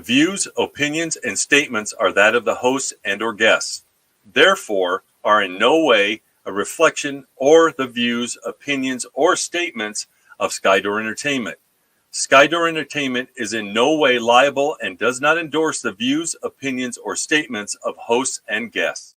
views, opinions, and statements are that of the host and or guests. Therefore, are in no way a reflection or the views, opinions, or statements of Skydoor Entertainment. Skydoor Entertainment is in no way liable and does not endorse the views, opinions, or statements of hosts and guests.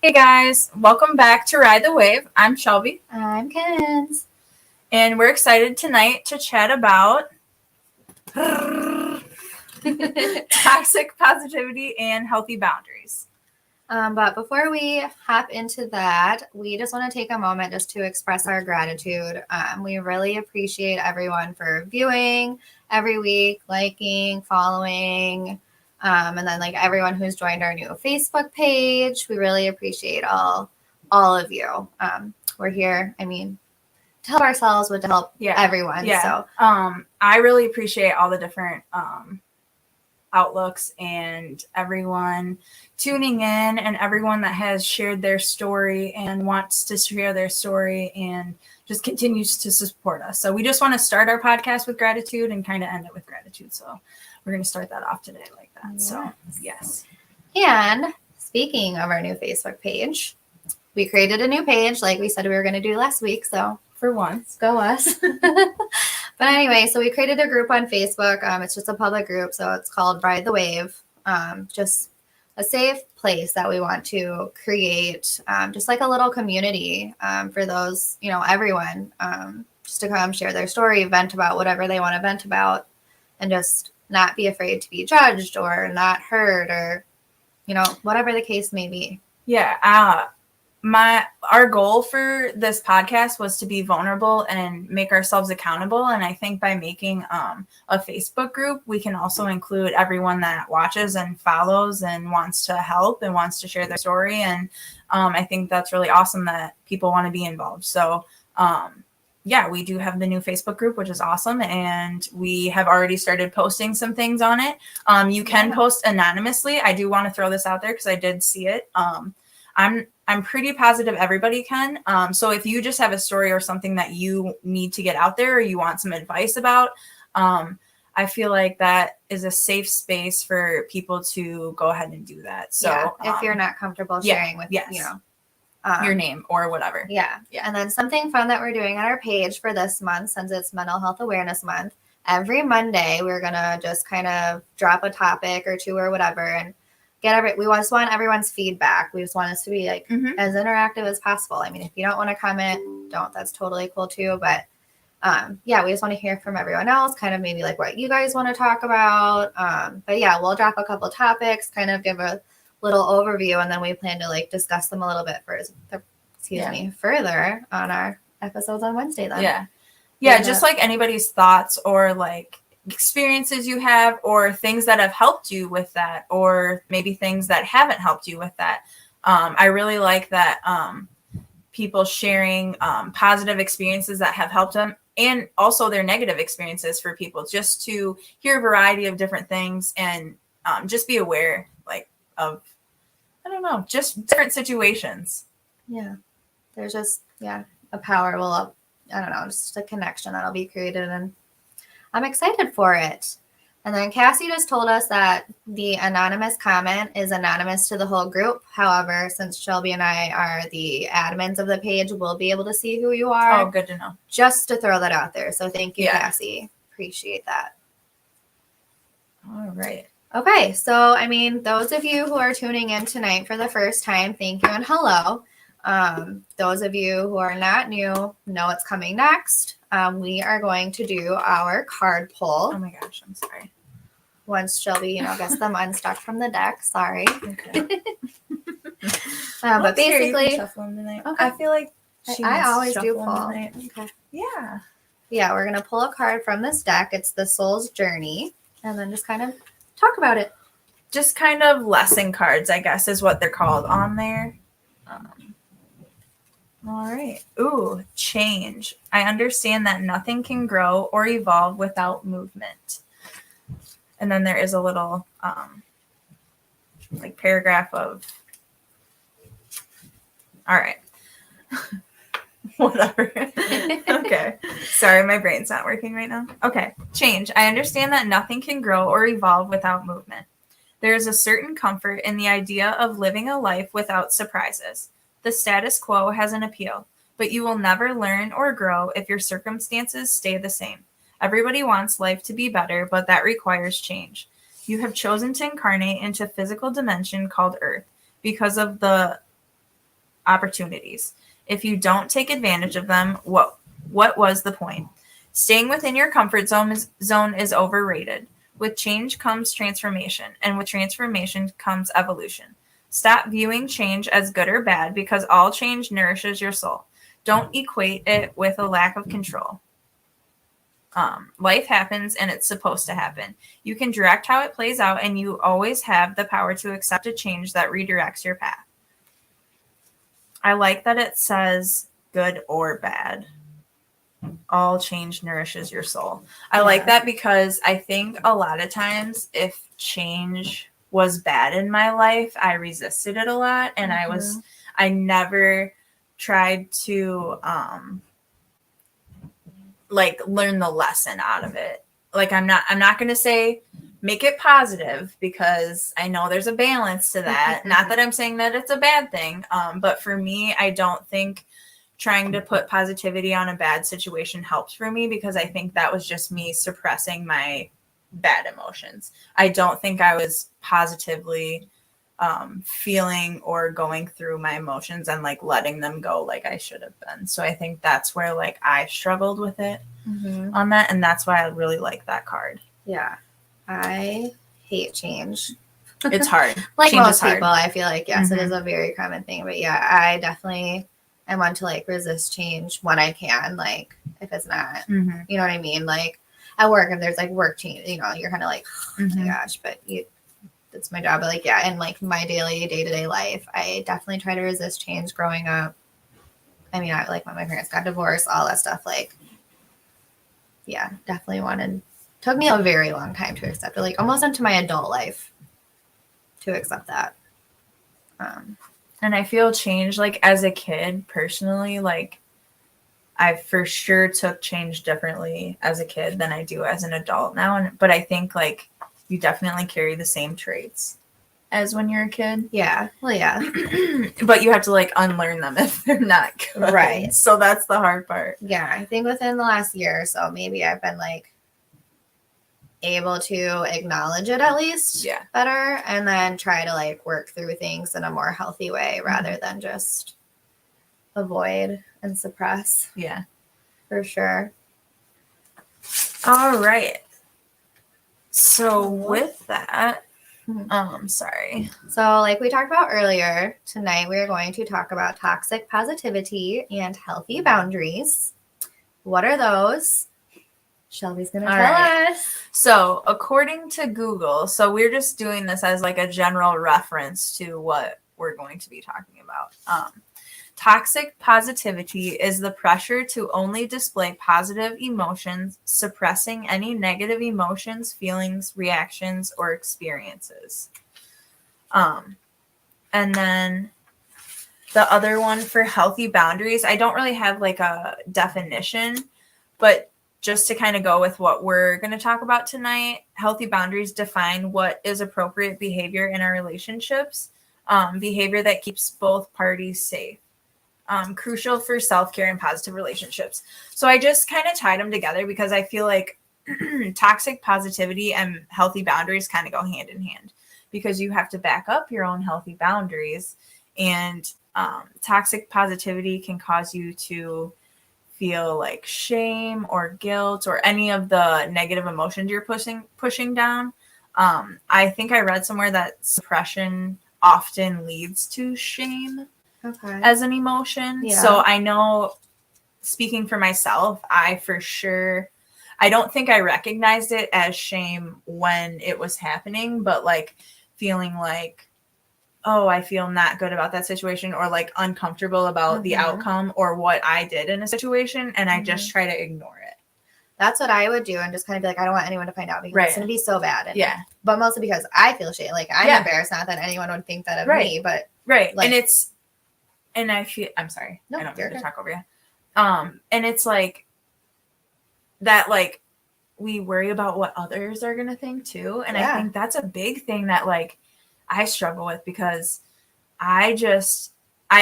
Hey guys, welcome back to Ride the Wave. I'm Shelby. I'm Kenz. And we're excited tonight to chat about toxic positivity and healthy boundaries. But before we hop into that, we just want to take a moment just to express our gratitude. We really appreciate everyone for viewing every week, liking, following, and then like everyone who's joined our new Facebook page. We really appreciate all of you. We're here, to help ourselves, but to help everyone. Yeah. So I really appreciate all the different outlooks and everyone tuning in and everyone that has shared their story and wants to share their story and just continues to support us. So we just want to start our podcast with gratitude and kind of end it with gratitude. So we're going to start that off today like that. Yes. So, yes. And speaking of our new Facebook page, we created a new page like we said we were going to do last week. So for once, go us. But anyway, so we created a group on Facebook. It's just a public group. So it's called Ride the Wave. Just a safe place that we want to create, just like a little community for those, everyone, just to come share their story, vent about whatever they want to vent about, and just not be afraid to be judged or not heard or, whatever the case may be. Yeah. Our goal for this podcast was to be vulnerable and make ourselves accountable. And I think by making a Facebook group, we can also include everyone that watches and follows and wants to help and wants to share their story. And I think that's really awesome that people want to be involved. So we do have the new Facebook group, which is awesome. And we have already started posting some things on it. You can post anonymously. I do want to throw this out there because I did see it. I'm pretty positive everybody can. So if you just have a story or something that you need to get out there or you want some advice about, I feel like that is a safe space for people to go ahead and do that. So if you're not comfortable sharing with, your name or whatever. Yeah. And then something fun that we're doing on our page for this month, since it's Mental Health Awareness Month, every Monday, we're going to just kind of drop a topic or two or whatever and we just want everyone's feedback. We just want us to be like as interactive as possible. If you don't want to comment, don't. That's totally cool too. But we just want to hear from everyone else, kind of maybe like what you guys want to talk about. We'll drop a couple topics, kind of give a little overview, and then we plan to like discuss them a little bit further on our episodes on Wednesday then. Yeah, just like anybody's thoughts or like experiences you have or things that have helped you with that or maybe things that haven't helped you with that. I really like that people sharing positive experiences that have helped them and also their negative experiences for people, just to hear a variety of different things and just be aware of, just different situations. Yeah. There's just, a power just a connection that'll be created, and I'm excited for it. And then Cassie just told us that the anonymous comment is anonymous to the whole group. However, since Shelby and I are the admins of the page, we'll be able to see who you are. Oh, good to know. Just to throw that out there. So thank you, Cassie. Appreciate that. All right. Okay. So, those of you who are tuning in tonight for the first time, thank you and hello. Those of you who are not new know what's coming next. We are going to do our card pull. Oh my gosh, I'm sorry. Once Shelby, gets them unstuck from the deck. Sorry. Okay. But Here, you can basically, shuffle them tonight. Okay. I feel like she I needs to always do shuffle them pull. tonight. Okay. Yeah. Yeah, we're going to pull a card from this deck. It's the Soul's Journey. And then just kind of talk about it. Just kind of lesson cards, I guess, is what they're called on there. All right. Ooh, change. I understand that nothing can grow or evolve without movement. And then there is a little like paragraph of, all right. Whatever. Okay. Sorry, my brain's not working right now. Okay. Change. I understand that nothing can grow or evolve without movement. There is a certain comfort in the idea of living a life without surprises. The status quo has an appeal, but you will never learn or grow if your circumstances stay the same. Everybody wants life to be better, but that requires change. You have chosen to incarnate into a physical dimension called Earth because of the opportunities. If you don't take advantage of them, what was the point? Staying within your comfort zone is overrated. With change comes transformation, and with transformation comes evolution. Stop viewing change as good or bad because all change nourishes your soul. Don't equate it with a lack of control. Life happens and it's supposed to happen. You can direct how it plays out, and you always have the power to accept a change that redirects your path. I like that it says good or bad. All change nourishes your soul. I like that because I think a lot of times if change was bad in my life, I resisted it a lot, and I never tried to like learn the lesson out of it. Like I'm not going to say make it positive because I know there's a balance to that. Not that I'm saying that it's a bad thing. But for me, I don't think trying to put positivity on a bad situation helps for me because I think that was just me suppressing my bad emotions. I don't think I was positively feeling or going through my emotions and like letting them go like I should have been. So I think that's where like I struggled with it on that. And that's why I really like that card. Yeah. I hate change. It's hard. Like change most people, I feel like, yes, it is Mhm. a very common thing. But yeah, I definitely am one to like resist change when I can. Like if it's not, you know what I mean? Like at work, if there's like work change, you know, you're kind of like, oh my gosh, but that's my job. But like, yeah, in like my daily day-to-day life, I definitely try to resist change growing up. I mean, I like when my parents got divorced, all that stuff, like, yeah, definitely took me a very long time to accept it, like almost into my adult life to accept that. And I feel change like as a kid personally, like I for sure took change differently as a kid than I do as an adult now. But I think like you definitely carry the same traits as when you're a kid. Yeah. Well, yeah. But you have to like unlearn them if they're not good. Right. So that's the hard part. Yeah. I think within the last year or so, maybe I've been like able to acknowledge it at least better and then try to like work through things in a more healthy way rather than just avoid and suppress. Yeah. For sure. All right. So with that, sorry. So like we talked about earlier, tonight we're going to talk about toxic positivity and healthy boundaries. What are those? Shelby's going to tell us. So according to Google, so we're just doing this as like a general reference to what we're going to be talking about. Toxic positivity is the pressure to only display positive emotions, suppressing any negative emotions, feelings, reactions, or experiences. And then the other one for healthy boundaries, I don't really have like a definition, but just to kind of go with what we're going to talk about tonight, healthy boundaries define what is appropriate behavior in our relationships, behavior that keeps both parties safe. Crucial for self-care and positive relationships. So I just kind of tied them together because I feel like toxic positivity and healthy boundaries kind of go hand in hand because you have to back up your own healthy boundaries, and toxic positivity can cause you to feel like shame or guilt or any of the negative emotions you're pushing down. I think I read somewhere that suppression often leads to shame. as an emotion. Yeah. So I know, speaking for myself, I don't think I recognized it as shame when it was happening, but like feeling like, oh, I feel not good about that situation, or like uncomfortable about the outcome or what I did in a situation. And I just try to ignore it. That's what I would do, and just kind of be like, I don't want anyone to find out because it's going to be so bad. And, but mostly because I feel shame. Like, I'm embarrassed, not that anyone would think that of me, but. Right. Like, and I feel, I'm sorry. No, I don't mean to talk over you. And it's like that, like, we worry about what others are going to think too. And I think that's a big thing that like I struggle with, because I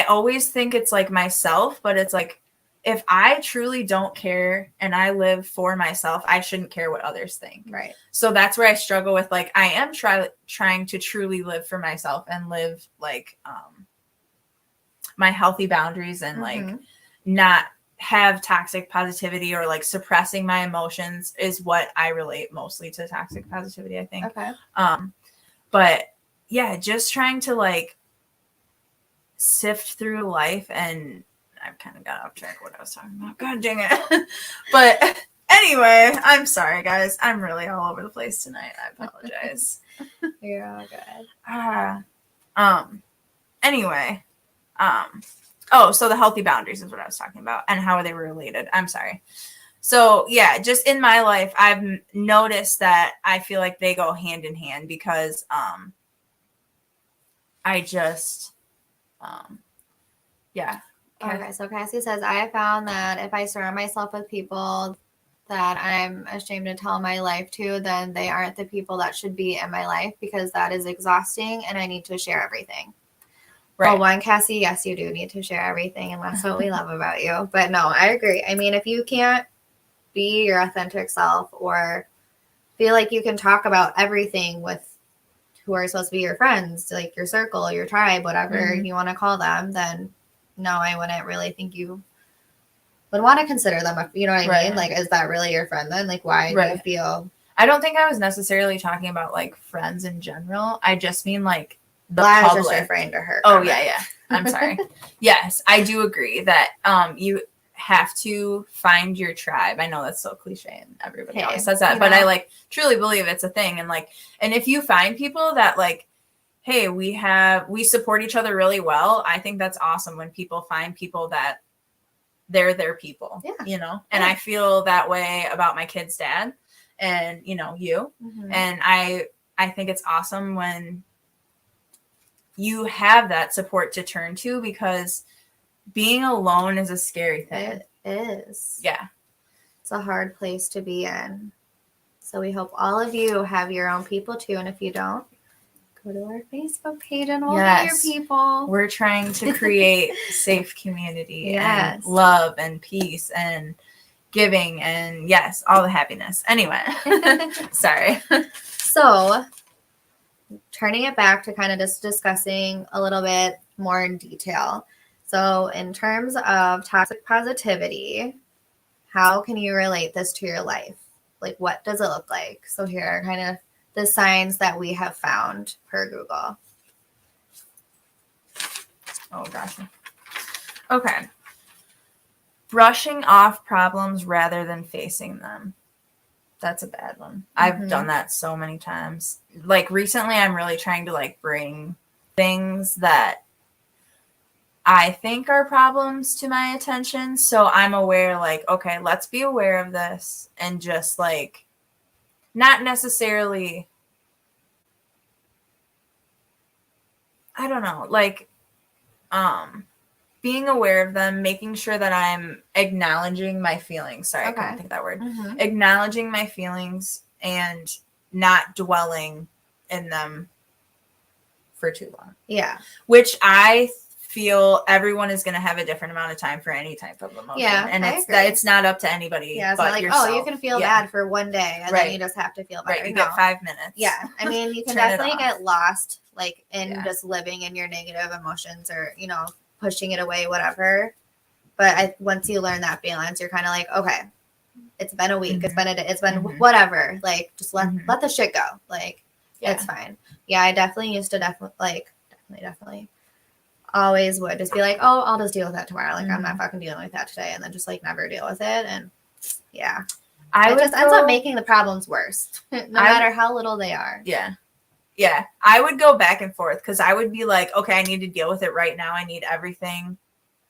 always think it's like myself, but it's like, if I truly don't care and I live for myself, I shouldn't care what others think. Right. So that's where I struggle with, like, I am trying to truly live for myself and live like my healthy boundaries and like not have toxic positivity or like suppressing my emotions is what I relate mostly to toxic positivity, I think. Okay. But yeah, just trying to like sift through life, and I've kind of got off track of what I was talking about. God dang it. But anyway, I'm sorry, guys. I'm really all over the place tonight. I apologize. You're all good. Anyway. Oh, so the healthy boundaries is what I was talking about, and how they were related. I'm sorry. So yeah, just in my life, I've noticed that I feel like they go hand in hand, because I just yeah. Okay, so Cassie says, I have found that if I surround myself with people that I'm ashamed to tell my life to, then they aren't the people that should be in my life, because that is exhausting and I need to share everything. Right. Well, one, Cassie, yes, you do need to share everything, and that's what we love about you. But no, I agree. I mean, if you can't be your authentic self or feel like you can talk about everything with who are supposed to be your friends, like your circle, your tribe, whatever you want to call them, then no, I wouldn't really think you would want to consider them. You know what I mean? Like, is that really your friend then? Like, why do you feel? I don't think I was necessarily talking about like friends in general. I just mean like the public. Just referring to her. Oh yeah. I'm sorry. Yes, I do agree that you have to find your tribe. I know that's so cliche and everybody always says that, but I like truly believe it's a thing. And like, and if you find people that like, hey, we support each other really well, I think that's awesome when people find people that they're their people, you know? And I feel that way about my kid's dad and, you know, you. And I think it's awesome when you have that support to turn to, because being alone is a scary thing. It is. Yeah. It's a hard place to be in. So we hope all of you have your own people too. And if you don't, go to our Facebook page and we'll get your people. We're trying to create safe community and love and peace and giving and all the happiness. Anyway, sorry. So turning it back to kind of just discussing a little bit more in detail. So in terms of toxic positivity, how can you relate this to your life? Like, what does it look like? So here are kind of the signs that we have found per Google. Oh, gosh. Okay. Brushing off problems rather than facing them. That's a bad one. I've done that so many times. Like recently, I'm really trying to like bring things that I think are problems to my attention. So I'm aware, like, okay, let's be aware of this and just like not necessarily, I don't know, like being aware of them, making sure that I'm acknowledging my feelings. Sorry, I couldn't think of that word. Acknowledging my feelings and not dwelling in them for too long. Yeah. Which I feel everyone is going to have a different amount of time for any type of emotion. Yeah, and it's not up to anybody. Yeah, it's but not like, yourself. oh, you can feel bad for one day and then you just have to feel better. Right, you get 5 minutes. Yeah, I mean, you can definitely get lost like in just living in your negative emotions or, you know, pushing it away, whatever. But once you learn that balance, you're kind of like, okay, it's been a week. It's been whatever. Like, just let the shit go. Like, it's fine. Yeah, I definitely used to definitely. always would just be like, oh, I'll just deal with that tomorrow. Like, I'm not fucking dealing with that today. And then just like never deal with it. And yeah, it just ends up making the problems worse, no matter how little they are. Yeah. Yeah. I would go back and forth because I would be like, okay, I need to deal with it right now. I need everything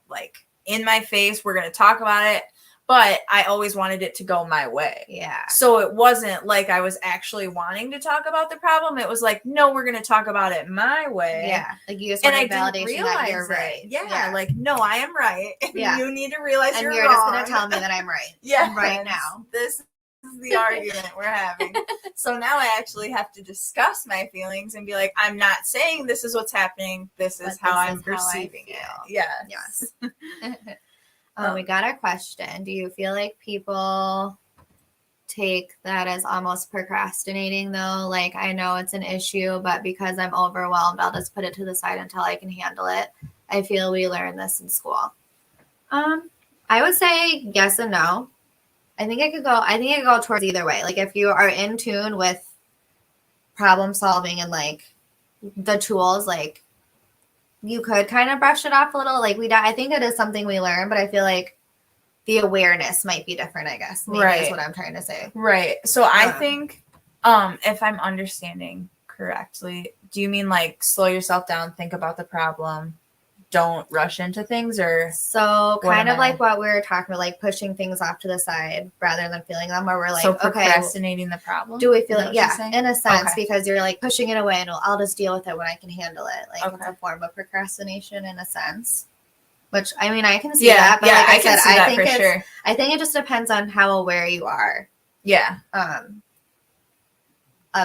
like in my face. We're going to talk about it. But I always wanted it to go my way. Yeah. So it wasn't like I was actually wanting to talk about the problem. It was like, no, we're going to talk about it my way. Yeah. Like you just wanted validation that you're right. Yeah. Like, no, I am right. Yeah. You need to realize you're just wrong. going to tell me that I'm right. Yeah. Right now. This is the argument we're having. So now I actually have to discuss my feelings and be like, I'm not saying this is what's happening. This is how I'm perceiving it. Yeah. Yes. We got a question. Do you feel like people take that as almost procrastinating though? Like, I know it's an issue, but because I'm overwhelmed, I'll just put it to the side until I can handle it. I feel we learn this in school. I would say yes and no. I think it could go towards either way. Like, if you are in tune with problem solving and like the tools, like, you could kind of brush it off a little. Like, I think it is something we learn, but I feel like the awareness might be different, I guess. Maybe is what I'm trying to say. Right. So I think, if I'm understanding correctly, do you mean like slow yourself down, think about the problem, don't rush into things, or? So kind of like what we were talking about, like pushing things off to the side rather than feeling them, where we're like, so procrastinating the problem. Do we feel it? Yeah, in a sense, because you're like pushing it away and I'll just deal with it when I can handle it. Like, it's a form of procrastination in a sense, which I mean, I can see that. But like I can see that for sure. I think it just depends on how aware you are. Yeah. Of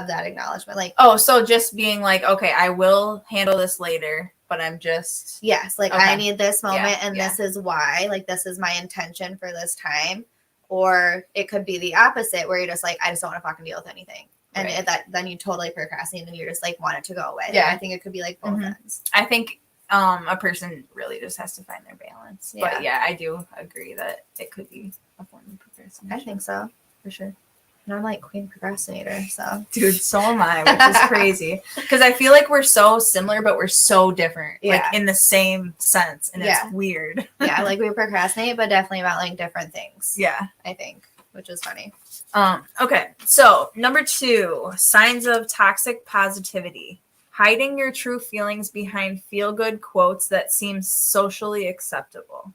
that acknowledgement. Like, so just being like, okay, I will handle this later. But I'm just... Yes, like, I need this moment, and this is why. Like, this is my intention for this time. Or it could be the opposite, where you're just like, I just don't want to fucking deal with anything. And then you totally procrastinate, and you're just like, want it to go away. Yeah. Like, I think it could be like both ends. I think a person really just has to find their balance. Yeah. But yeah, I do agree that it could be a form of procrastination. I think so. For sure. And I'm like queen procrastinator, so. Dude, so am I, which is crazy. Because I feel like we're so similar, but we're so different. Yeah. Like, in the same sense. And it's weird. Yeah, like, we procrastinate, but definitely about, like, different things. Yeah. I think, which is funny. Okay, so number 2, signs of toxic positivity. Hiding your true feelings behind feel-good quotes that seem socially acceptable.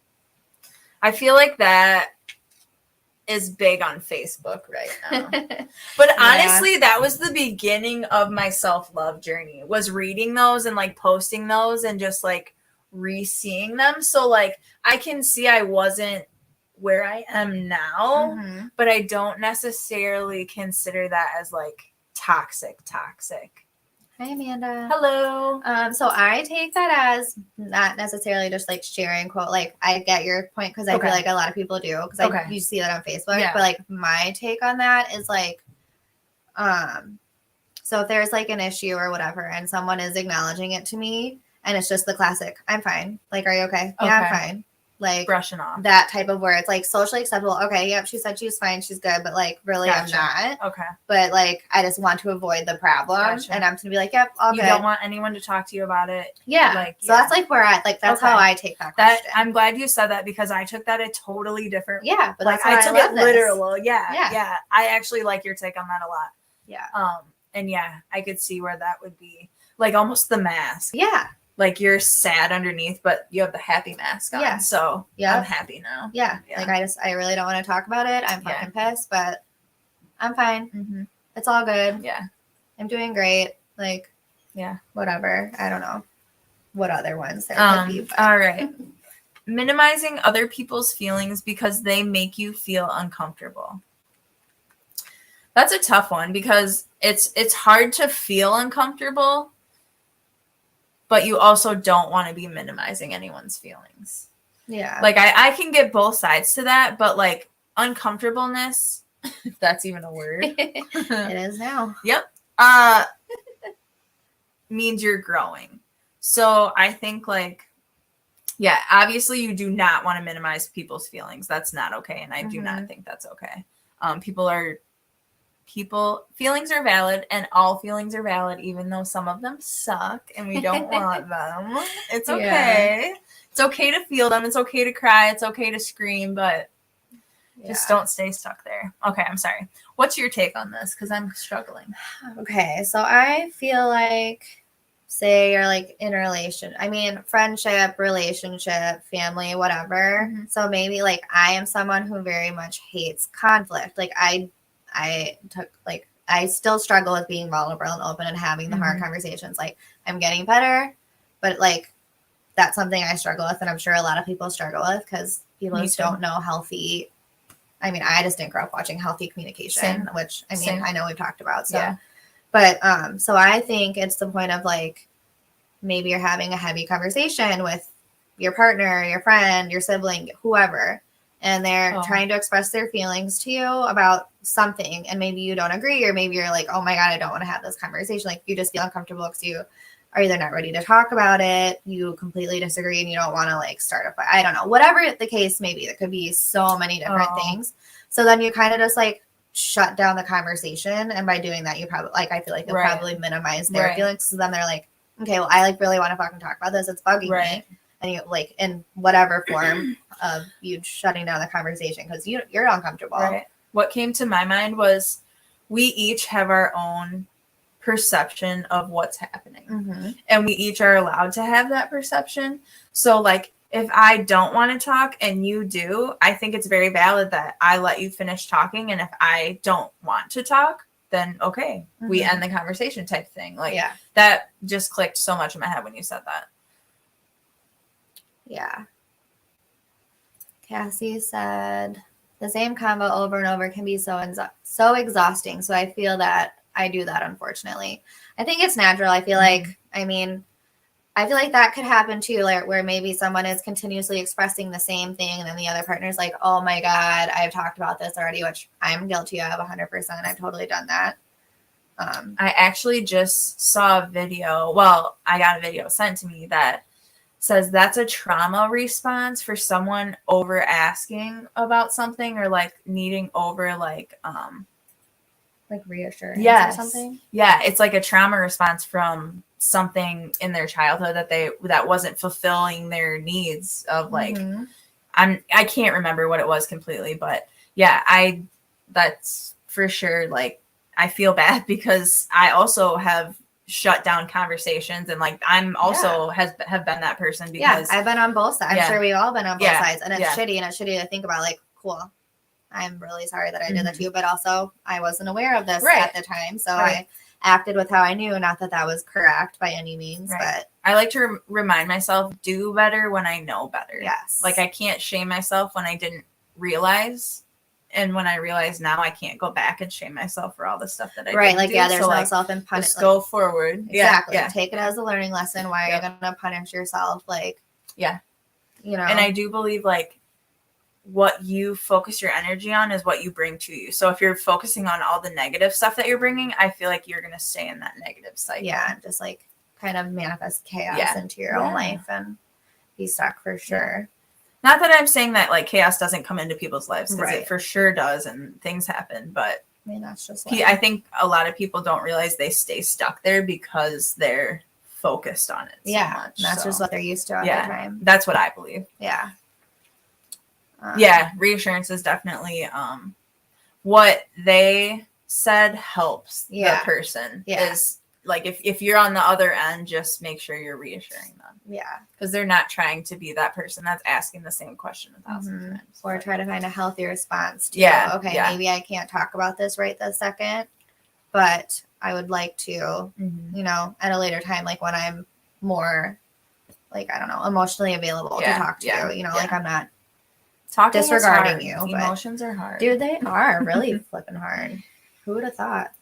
I feel like that is big on Facebook right now. But honestly, that was the beginning of my self-love journey, was reading those and like posting those and just like re-seeing them. So like, I can see I wasn't where I am now, but I don't necessarily consider that as like toxic. Hi, Amanda. Hello. So I take that as not necessarily just like sharing quote. Like, I get your point, because I feel like a lot of people do, because you see that on Facebook. But like, my take on that is like, so if there's like an issue or whatever, and someone is acknowledging it to me, and it's just the classic, I'm fine. Like, are you okay? Yeah, I'm fine. Like, brushing off that type of words, like socially acceptable. Okay, yep, she said she's fine, she's good, but like, really, I'm not. Okay. But like, I just want to avoid the problem, and I'm gonna be like, yep, all good. You don't want anyone to talk to you about it. Yeah. Like, so that's like where that's how I take that question. I'm glad you said that, because I took that a totally different. Yeah, but like, that's I took it literal. Yeah. I actually like your take on that a lot. Yeah. And yeah, I could see where that would be like almost the mask. Yeah. Like, you're sad underneath, but you have the happy mask on. Yeah. So I'm happy now. Yeah. Like, I really don't want to talk about it. I'm fucking pissed, but I'm fine. It's all good. Yeah. I'm doing great. Like, whatever. I don't know what other ones there could be. All right. Minimizing other people's feelings because they make you feel uncomfortable. That's a tough one, because it's hard to feel uncomfortable, but you also don't want to be minimizing anyone's feelings. Yeah. Like, I can get both sides to that, but like, uncomfortableness, if that's even a word. It is now. Yep. Means you're growing. So I think like, yeah, obviously you do not want to minimize people's feelings. That's not okay. And I do not think that's okay. People feelings are valid, and all feelings are valid, even though some of them suck and we don't want them. It's okay. Yeah. It's okay to feel them. It's okay to cry. It's okay to scream, but just don't stay stuck there. Okay, I'm sorry. What's your take on this? Because I'm struggling. Okay, so I feel like, say you're like in a friendship, relationship, family, whatever. Mm-hmm. So maybe like I am someone who very much hates conflict. Like I still struggle with being vulnerable and open and having the hard conversations. Like I'm getting better, but like that's something I struggle with, and I'm sure a lot of people struggle with because people just don't know healthy. I mean, I just didn't grow up watching healthy communication, which I mean, I know we've talked about. So, yeah. But so I think it's the point of like maybe you're having a heavy conversation with your partner, your friend, your sibling, whoever, and they're trying to express their feelings to you about something, and maybe you don't agree, or maybe you're like, oh my God, I don't want to have this conversation. Like you just feel uncomfortable because you are either not ready to talk about it, you completely disagree, and you don't want to like start a fight. I don't know. Whatever the case may be, there could be so many different things. So then you kind of just like shut down the conversation, and by doing that, you probably I feel like you'll probably minimize their feelings. So then they're like, okay, well, I like really want to fucking talk about this. It's bugging me, and you like in whatever form of you shutting down the conversation because you're uncomfortable. Right. What came to my mind was we each have our own perception of what's happening, and we each are allowed to have that perception. So like if I don't want to talk and you do, I think it's very valid that I let you finish talking, and if I don't want to talk, then okay, we end the conversation type thing. Like that just clicked so much in my head when you said that. Yeah. Cassie said the same combo over and over can be so exhausting. So I feel that I do that, unfortunately. I think it's natural. I feel like, I feel like that could happen too, like where maybe someone is continuously expressing the same thing, and then the other partner's like, oh my God, I've talked about this already, which I'm guilty of 100%. I've totally done that. I actually just saw a video. Well, I got a video sent to me that says that's a trauma response for someone over asking about something, or like needing over like reassurance or something. Yeah, it's like a trauma response from something in their childhood that wasn't fulfilling their needs of like I can't remember what it was completely, but yeah, that's for sure. Like I feel bad because I also have shut down conversations, and like I'm also have been that person because I've been on both sides. I'm sure we've all been on both sides, and it's shitty, and it's shitty to think about. Like, cool, I'm really sorry that I did that to you, but also I wasn't aware of this at the time, so I acted with how I knew. Not that that was correct by any means, but I like to remind myself, do better when I know better. Yes, like I can't shame myself when I didn't realize. And when I realize now, I can't go back and shame myself for all the stuff that I did. Like, there's no self-punishment. Just go forward. Exactly. Yeah. Take it as a learning lesson. Why are you going to punish yourself? Like, you know. And I do believe, like, what you focus your energy on is what you bring to you. So if you're focusing on all the negative stuff that you're bringing, I feel like you're going to stay in that negative cycle. Yeah, and just, like, kind of manifest chaos into your own life and be stuck for sure. Not that I'm saying that like chaos doesn't come into people's lives, because it for sure does, and things happen. But I mean, that's just I think a lot of people don't realize they stay stuck there because they're focused on it. So much. That's just what they're used to all the time. That's what I believe. Yeah. Reassurance is definitely what they said helps the person. Is like if you're on the other end, just make sure you're reassuring them. Yeah. Because they're not trying to be that person that's asking the same question 1,000 times. Or try to find a healthy response to, maybe I can't talk about this right this second, but I would like to, you know, at a later time, like when I'm more, like, I don't know, emotionally available to talk to you, you know, like I'm not talking disregarding you. Emotions are hard. Dude, they are really flipping hard. Who would have thought?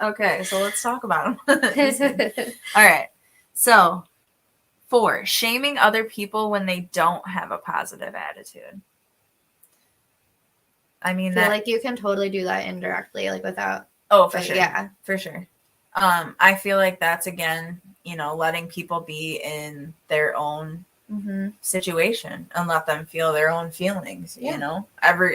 Okay, so let's talk about them. All right. So, 4, shaming other people when they don't have a positive attitude. I mean, I feel like you can totally do that indirectly, like without. Oh, for sure. Yeah, for sure. I feel like that's, again, you know, letting people be in their own situation and let them feel their own feelings. You know,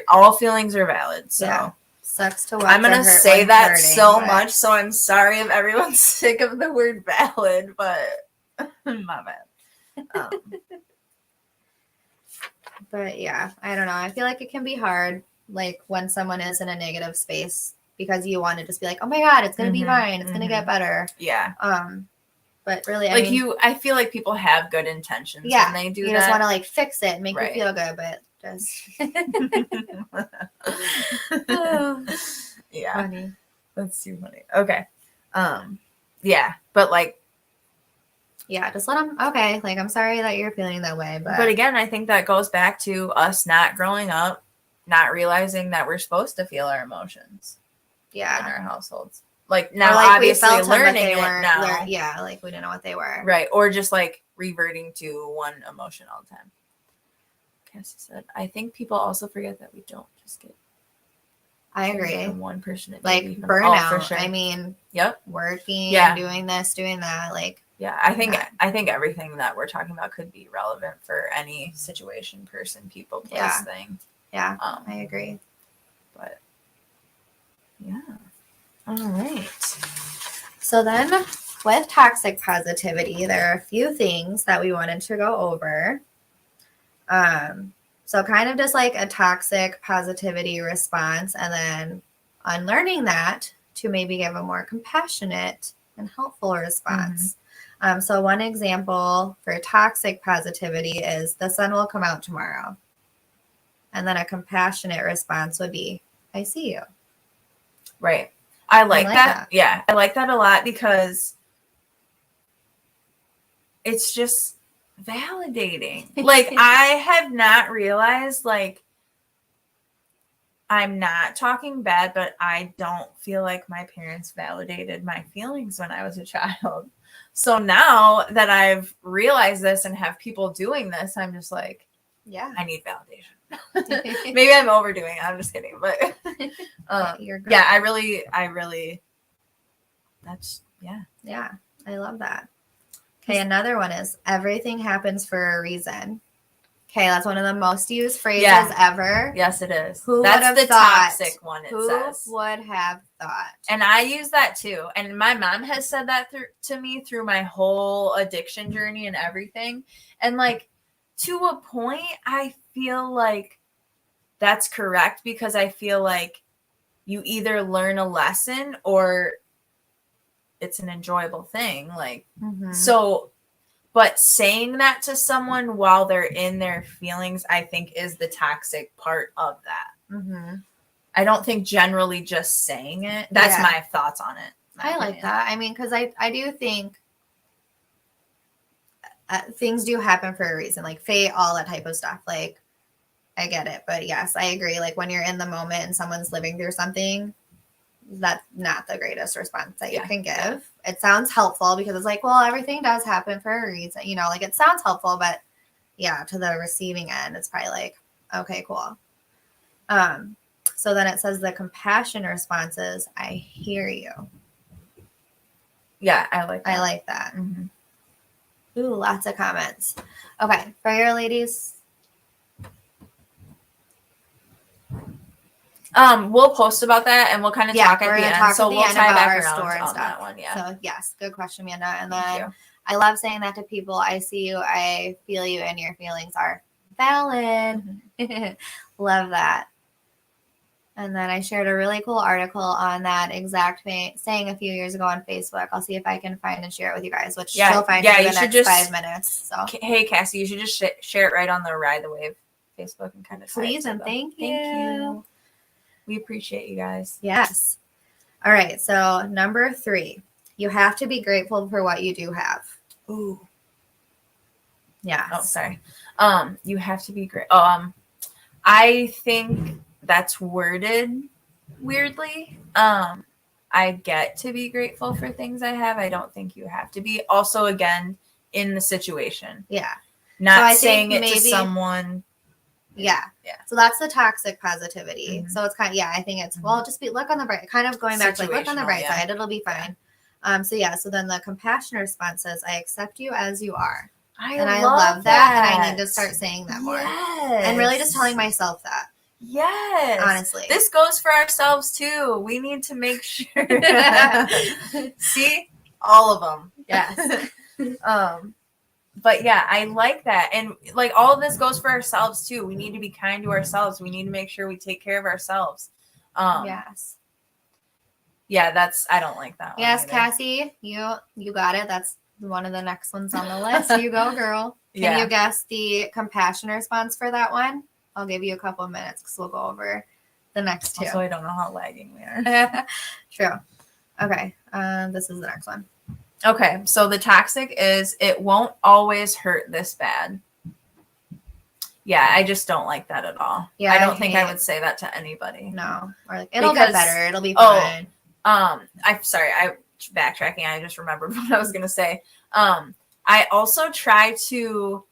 all feelings are valid. So Sucks to watch. I'm going to say when that hurting, so but- much, so I'm sorry if everyone's sick of the word valid, but my bad. But yeah, I don't know. I feel like it can be hard, like when someone is in a negative space, because you want to just be like, oh my God, it's going to be fine. It's going to get better. Yeah. But really, I feel like people have good intentions when they do that. You just want to like fix it and make you feel good, but just. Yeah. Funny. That's too funny. Okay. Yeah. But like, yeah, just let them. Okay. Like, I'm sorry that you're feeling that way, but again, I think that goes back to us not growing up, not realizing that we're supposed to feel our emotions. Yeah. In our households. Like now, like obviously learning it now. Yeah. Like we didn't know what they were. Right. Or just like reverting to one emotion all the time. Cassie said, I think people also forget that we don't just get. I agree. From one person. Like burnout. For sure. I mean, working, doing this, doing that. Like, yeah, I think everything that we're talking about could be relevant for any situation, person, people, place, thing. Yeah, I agree. But yeah. All right. So then with toxic positivity, there are a few things that we wanted to go over. So kind of just like a toxic positivity response, and then unlearning that to maybe give a more compassionate and helpful response. So one example for toxic positivity is the sun will come out tomorrow. And then a compassionate response would be, I see you. Right. I like that. Yeah. I like that a lot because it's just validating. Like I have not realized, like, I'm not talking bad, but I don't feel like my parents validated my feelings when I was a child. So now that I've realized this and have people doing this, I'm just like, yeah, I need validation. Maybe I'm overdoing it. I'm just kidding. But yeah, I really, that's, yeah. Yeah, I love that. Okay, another one is everything happens for a reason. Okay, that's one of the most used phrases ever. Yes, it is. That's the toxic one, it says. Who would have thought? And I use that too. And my mom has said that to me through my whole addiction journey and everything. And like, to a point, I feel like that's correct because I feel like you either learn a lesson or it's an enjoyable thing. Like, so, but saying that to someone while they're in their feelings, I think is the toxic part of that. I don't think generally just saying it. That's my thoughts on it. I like that. I mean, because I do think things do happen for a reason, like fate, all that type of stuff. Like, I get it. But yes, I agree. Like when you're in the moment and someone's living through something, that's not the greatest response that you can give. It sounds helpful because it's like, well, everything does happen for a reason, you know, like it sounds helpful, but yeah, to the receiving end, it's probably like, okay, cool. So then it says the compassion responses, I hear you. Yeah, I like that. I like that. Ooh, lots of comments. Okay, for your ladies. We'll post about that and we'll kind of talk at the end. So we'll tie back around on that one. Yeah. So yes, good question, Amanda. And then I love saying that to people. I see you, I feel you, and your feelings are valid. Love that. And then I shared a really cool article on that exact saying a few years ago on Facebook. I'll see if I can find and share it with you guys, which you'll find in the next 5 minutes. So hey, Cassie, you should just share it right on the Ride the Wave Facebook and kind of please and thank you. We appreciate you guys. Yes. All right. So number 3, you have to be grateful for what you do have. Ooh. Yeah. Oh, sorry. You have to be great. I think that's worded weirdly. I get to be grateful for things I have. I don't think you have to be. Also, again, in the situation. Yeah. Not saying it to someone. Yeah. So that's the toxic positivity. So it's kind of, I think it's, well, just look on the bright, kind of going back to like, look on the bright side. It'll be fine. So then the compassion response says, I accept you as you are. I love that. And I need to start saying that more. And really just telling myself that. Yes. Honestly. This goes for ourselves too. We need to make sure. See? All of them. Yes. But yeah, I like that. And like all of this goes for ourselves too. We need to be kind to ourselves. We need to make sure we take care of ourselves. Yes. Yeah, I don't like that one. Yes, either. Cassie, you got it. That's one of the next ones on the list. You go, girl. Can you guess the compassion response for that one? I'll give you a couple of minutes because we'll go over the next two. Also, I don't know how lagging we are. True. Okay. This is the next one. Okay, so the toxic is it won't always hurt this bad. Yeah, I just don't like that at all. Yeah, I don't think I would say that to anybody. No, or like it'll get better. It'll be fine. I'm sorry. Backtracking. I just remembered what I was gonna say. I also try to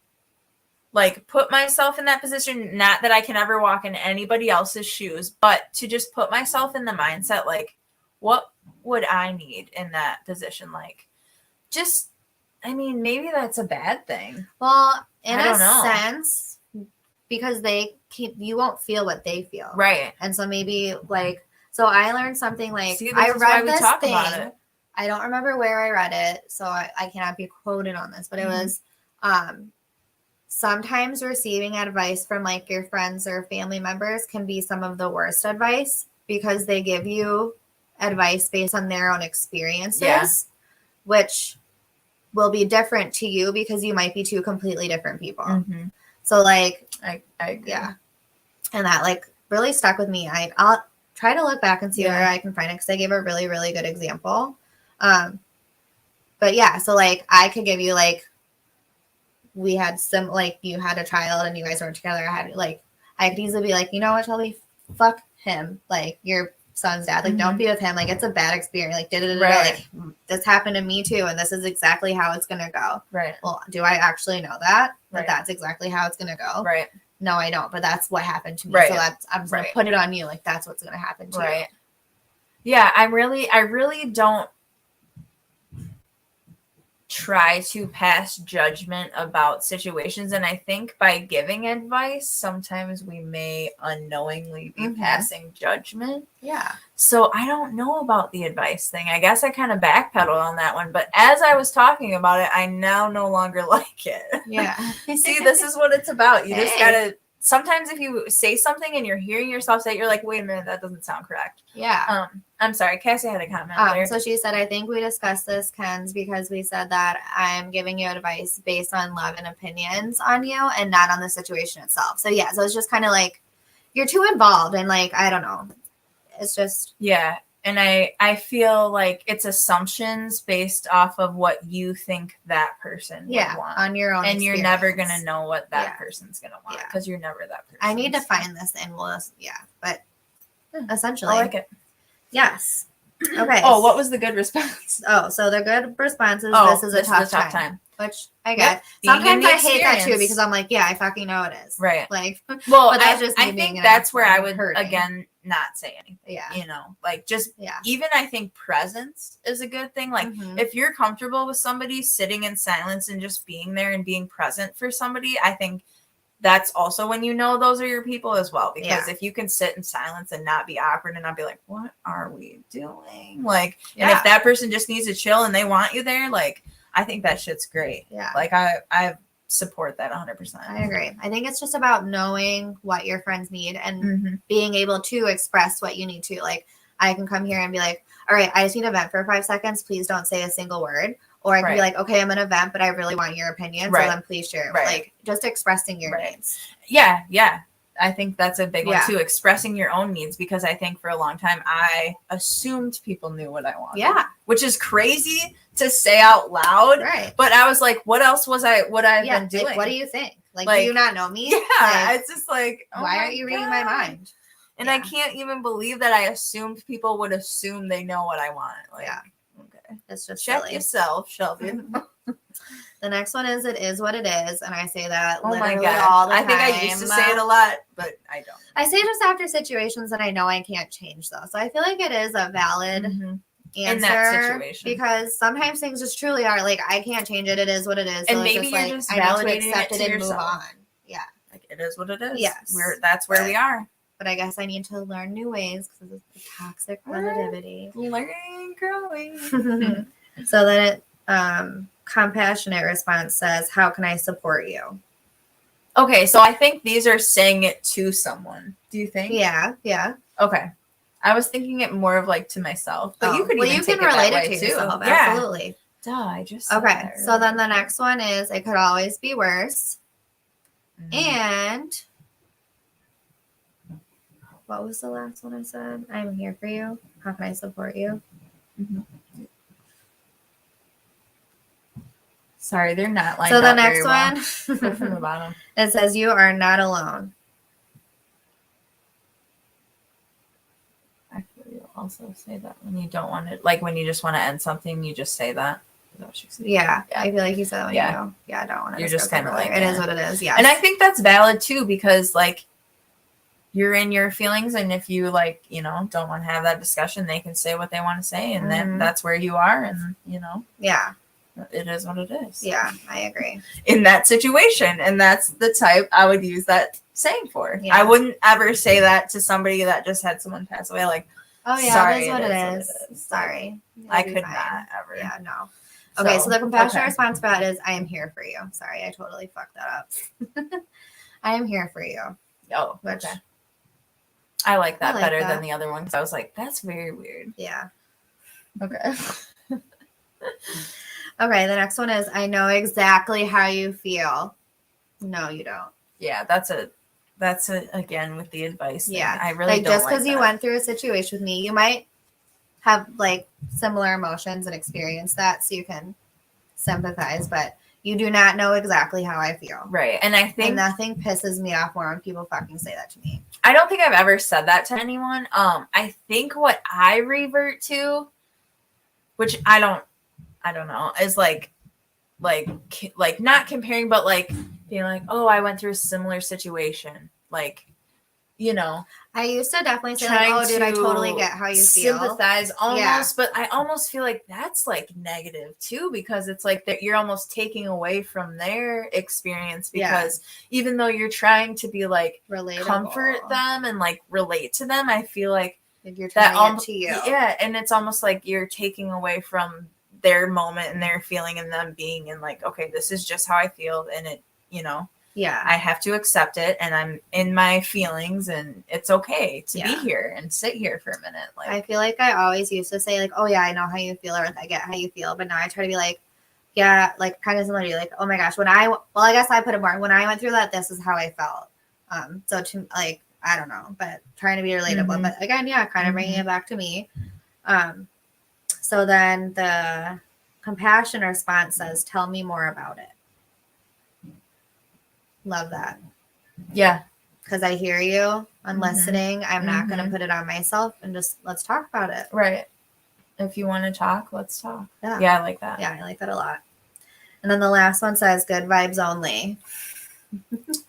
like put myself in that position. Not that I can ever walk in anybody else's shoes, but to just put myself in the mindset like, what would I need in that position? Like, just, I mean, maybe that's a bad thing. Well, in a sense, because you won't feel what they feel. Right. And so maybe like, so I learned something like, I read this thing. About it. I don't remember where I read it, so I cannot be quoted on this, but it was, sometimes receiving advice from like your friends or family members can be some of the worst advice because they give you advice based on their own experiences, which will be different to you because you might be two completely different people. Mm-hmm. So like, I agree. Yeah. And that like really stuck with me. I'll try to look back and see where I can find it because I gave a really, really good example. But yeah, so like I could give you like, we had some, like you had a child and you guys weren't together. I could easily be like, you know what, Shelby, fuck him. Like your son's dad, like don't be with him. Like it's a bad experience. Like like this happened to me too. And this is exactly how it's going to go. Right. Well, do I actually know that? That that's exactly how it's going to go. Right. No, I don't, but that's what happened to me. Right. So I'm just going to put it on you. Like that's what's going to happen to you. Yeah. I really don't try to pass judgment about situations, and I think by giving advice sometimes we may unknowingly be passing judgment. So I don't know about the advice thing. I guess I kind of backpedaled on that one, but as I was talking about it, I now no longer like it. See, this is what it's about. You just gotta, sometimes if you say something and you're hearing yourself say it, you're like, wait a minute, that doesn't sound correct. I'm sorry, Cassie had a comment there. So she said, I think we discussed this, Kenz, because we said that I'm giving you advice based on love and opinions on you and not on the situation itself. So yeah, so it's just kind of like you're too involved and like, I don't know. It's just. Yeah. And I feel like it's assumptions based off of what you think that person would want. On your own. And you're never going to know what that person's going to want because you're never that person. I need to find this and but essentially. I like it. Yes. Okay. Oh, what was the good response? Oh, so the good response is this is a tough time. Which I get. Sometimes I hate that too because I'm like, yeah, I fucking know it is. Right. Like, well, but that's I think that's where I would again not say anything. Yeah. You know, like just even I think presence is a good thing. Like if you're comfortable with somebody sitting in silence and just being there and being present for somebody, I think that's also when you know those are your people as well. Because if you can sit in silence and not be awkward and not be like, what are we doing? Like, and if that person just needs to chill and they want you there, like, I think that shit's great. Yeah. Like, I support that 100%. I agree. I think it's just about knowing what your friends need and being able to express what you need to. Like, I can come here and be like, all right, I just need to vent for 5 seconds. Please don't say a single word. Or I can be like, okay, I'm going to vent, but I really want your opinion. So then please share. Like, just expressing your needs. Yeah, yeah. I think that's a big one, too. Expressing your own needs. Because I think for a long time, I assumed people knew what I wanted. Yeah. Which is crazy to say out loud. Right. But I was like, what else would I have been doing? Like, what do you think? Like, do you not know me? Yeah. Like, it's just like, why aren't you reading my mind? And I can't even believe that I assumed people would assume they know what I want. Like, okay. It's just check silly. Yourself, Shelby. The next one is it is what it is, and I say that literally all the time. I think I used to say it a lot, but I don't. I say just after situations that I know I can't change, though. So I feel like it is a valid answer in that situation because sometimes things just truly are like I can't change it. It is what it is. And so maybe you're just validating it to and yourself. move on. Yeah, like it is what it is. Yes, That's where we are. but I guess I need to learn new ways because of the toxic positivity. Learning, growing. So then compassionate response says, how can I support you? Okay, so I think these are saying it to someone. Do you think? Yeah. Okay. I was thinking it more of like to myself, but you could even take it relate that it way to too. yourself. Yeah. Absolutely. Duh, I just said Okay, that so then earlier. the next one is, it could always be worse. And what was the last one I said? I'm here for you. How can I support you? Sorry, they're not lined So the up next very well. one, Go from the bottom. it says, you are not alone. Actually, you also say that when you don't want to, like when you just want to end something, you just say that. Is that what you said? Yeah, I feel like you said that when Yeah. I don't want to. You're just kind of like, it is what it is. Yeah, And I think that's valid too, because like you're in your feelings, and if you like, don't want to have that discussion, they can say what they want to say, and then that's where you are, and yeah, it is what it is. yeah, I agree. In that situation, and that's the type I would use that saying for. Yeah. I wouldn't ever say that to somebody that just had someone pass away. Like, Oh yeah, sorry, that's what it it is. is. Sorry, I It'll be could fine. not ever. Yeah, no. Okay, so the compassionate response for that is, I am here for you. Sorry, I totally fucked that up. I am here for you. Oh, Which, okay. I like that I like better that. than the other one, because I was like, that's very weird. yeah. Okay. Okay, the next one is, I know exactly how you feel. No, you don't. Yeah, that's again with the advice thing. Yeah, I really don't just like because you that. went through a situation with me, you might have like similar emotions and experience that, so you can sympathize, but you do not know exactly how I feel. Right. And I think And nothing pisses me off more when people fucking say that to me. I don't think I've ever said that to anyone. I think what I revert to, which I don't know, is like not comparing, but like being like, oh, I went through a similar situation. Like, I used to definitely say, like, oh, dude, I totally get how you feel. Sympathize almost, but I almost feel like that's like negative too, because it's like that you're almost taking away from their experience, because even though you're trying to be like relatable, comfort them and like relate to them, I feel like you're telling it to you. Yeah, and it's almost like you're taking away from their moment and their feeling, and them being in like, okay, this is just how I feel, and it, I have to accept it, and I'm in my feelings, and it's okay to be here and sit here for a minute. Like, I feel like I always used to say, like, oh yeah, I know how you feel, or I get how you feel, but now I try to be like, yeah, like kind of similar to you, like, oh my gosh, I guess I put it more, when I went through that, this is how I felt. So to like, I don't know, but trying to be relatable, but again, kind of bringing it back to me. So then the compassion response says, tell me more about it. Love that. Yeah. Because I hear you. I'm listening. I'm not going to put it on myself, and just let's talk about it. Right. If you want to talk, let's talk. Yeah. I like that. Yeah, I like that a lot. And then the last one says, good vibes only.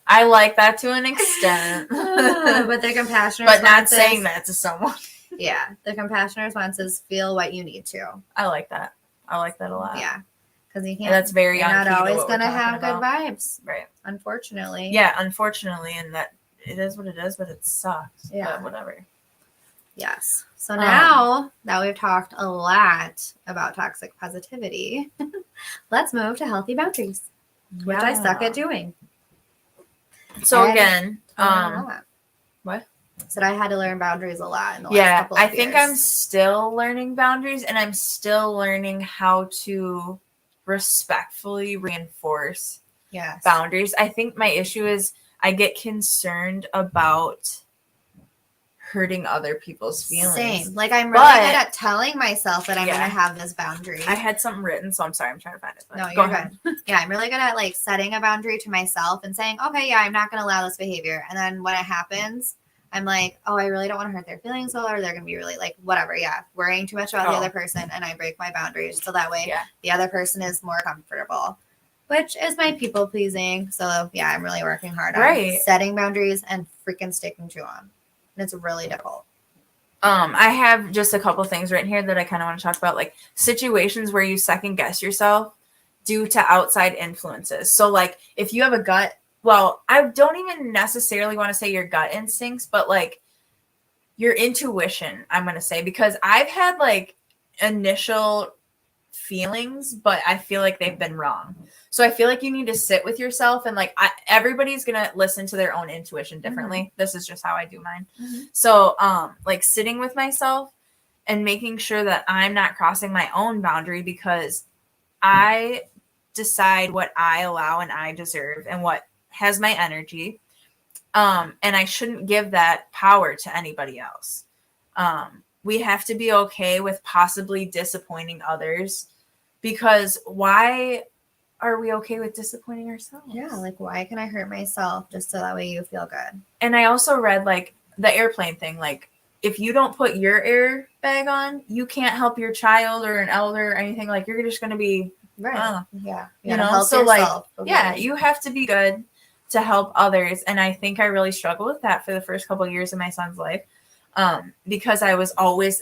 I like that to an extent. But the compassionate but not response is, saying that to someone. Yeah. The compassionate response is, feel what you need to. I like that. I like that a lot. Yeah. Because you can't. That's very you're not always going to have good vibes. Right. Unfortunately. Yeah, unfortunately. And that it is what it is, but it sucks. Yeah. But whatever. Yes. So now that we've talked a lot about toxic positivity, let's move to healthy boundaries, which I suck at doing. So again, what? Said I had to learn boundaries a lot in the last couple of years. I think I'm still learning boundaries, and I'm still learning how to respectfully reinforce boundaries. I think my issue is I get concerned about hurting other people's feelings. Same. Like, I'm really good at telling myself that I'm going to have this boundary. I had something written, so I'm sorry. I'm trying to find it. No, you're good. Yeah, I'm really good at like setting a boundary to myself and saying, okay, I'm not going to allow this behavior. And then when it happens, I'm like, oh, I really don't want to hurt their feelings, or they're going to be really like, whatever. Yeah. Worrying too much about the other person. And I break my boundaries. So that way the other person is more comfortable, which is my people pleasing. So yeah, I'm really working hard on setting boundaries and freaking sticking to them. And it's really difficult. I have just a couple things written here that I kind of want to talk about, like situations where you second guess yourself due to outside influences. So like if you have a gut well, I don't even necessarily want to say your gut instincts, but like your intuition, I'm going to say, because I've had like initial feelings, but I feel like they've been wrong. So I feel like you need to sit with yourself and like everybody's going to listen to their own intuition differently. Mm-hmm. This is just how I do mine. Mm-hmm. So like sitting with myself and making sure that I'm not crossing my own boundary, because I decide what I allow and I deserve and what has my energy. And I shouldn't give that power to anybody else. We have to be okay with possibly disappointing others, because why are we okay with disappointing ourselves? Yeah, like why can I hurt myself just so that way you feel good? And I also read like the airplane thing, like if you don't put your airbag on, you can't help your child or an elder or anything. Like you're just going to be right. Yeah. You know, so like, yeah, you have to be good to help others. And I think I really struggled with that for the first couple of years of my son's life. Because it was always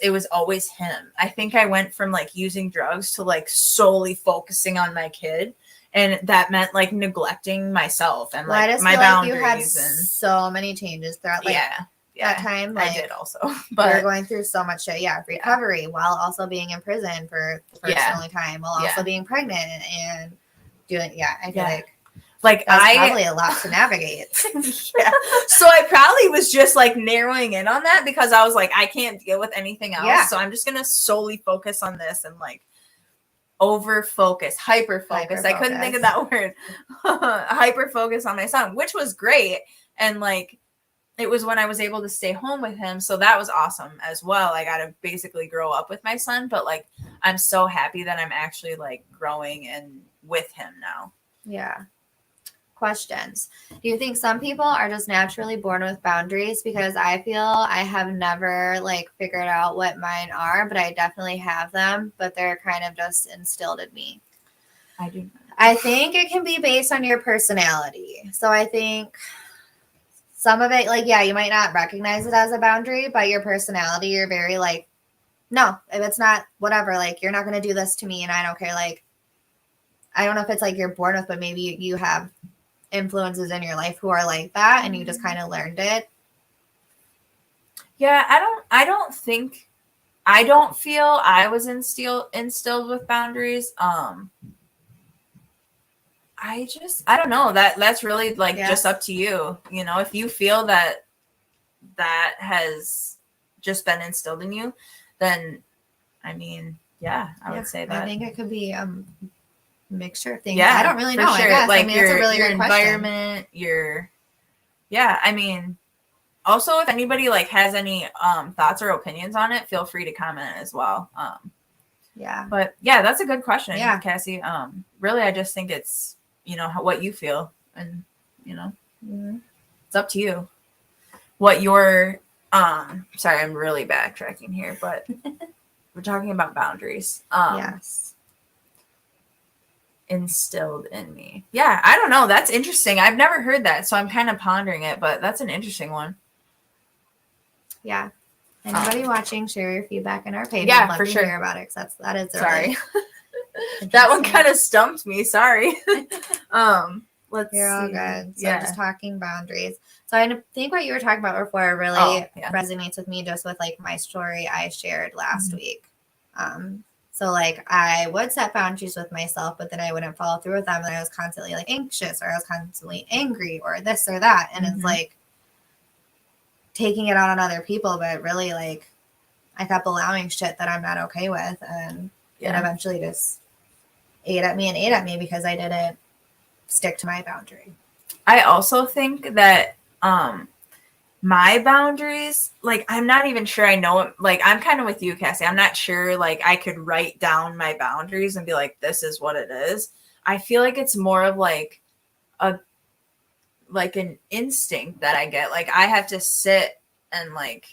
him. I think I went from like using drugs to like solely focusing on my kid. And that meant like neglecting myself and like my boundaries. Like you had so many changes throughout like that time. Like, I did also. But you're going through so much shit. Yeah. Recovery while also being in prison for the first and only time, while also being pregnant and doing, I feel like that's probably a lot to navigate. So I probably was just like narrowing in on that because I was like, I can't deal with anything else. Yeah. So I'm just going to solely focus on this and like over focus, hyper focus. I couldn't think of that word. Hyper focus on my son, which was great. And like, it was when I was able to stay home with him. So that was awesome as well. I got to basically grow up with my son, but like, I'm so happy that I'm actually like growing and with him now. Yeah. Questions. Do you think some people are just naturally born with boundaries? Because I feel I have never like figured out what mine are, but I definitely have them, but they're kind of just instilled in me. I do. I think it can be based on your personality. So I think some of it, like, you might not recognize it as a boundary, but your personality, you're very like, no, if it's not, whatever, like, you're not going to do this to me and I don't care. Like, I don't know if it's like you're born with, but maybe you have influences in your life who are like that and you just kind of learned it. Yeah, I don't feel I was instilled with boundaries. I don't know, that's really like just up to you. You know, if you feel that has just been instilled in you, then I mean, I would say that. I think it could be mixture of things. Yeah, I don't really know. Sure. I guess. Like it's a really your good environment, I mean, also if anybody like has any thoughts or opinions on it, feel free to comment as well. But that's a good question, Cassie. Really, I just think it's, you know, what you feel, and you know, it's up to you. What your sorry, I'm really backtracking here, but we're talking about boundaries. Yes. Instilled in me. Yeah, I don't know. That's interesting. I've never heard that, so I'm kind of pondering it, but that's an interesting one. Yeah. Anybody watching, share your feedback in our page. Yeah, I'd love for to sure. hear about it, because that is sorry. That one kind of stumped me. Sorry. You're all good. So just talking boundaries. So I think what you were talking about before really resonates with me, just with like my story I shared last week. So like I would set boundaries with myself, but then I wouldn't follow through with them. And I was constantly like anxious, or I was constantly angry, or this or that. And it's like taking it out on other people, but really like I kept allowing shit that I'm not okay with. And it eventually just ate at me because I didn't stick to my boundary. I also think that my boundaries, like, I'm not even sure I know it. Like, I'm kind of with you, Cassie. I'm not sure, like, I could write down my boundaries and be like, this is what it is. I feel like it's more of like an instinct that I get. Like, I have to sit and like,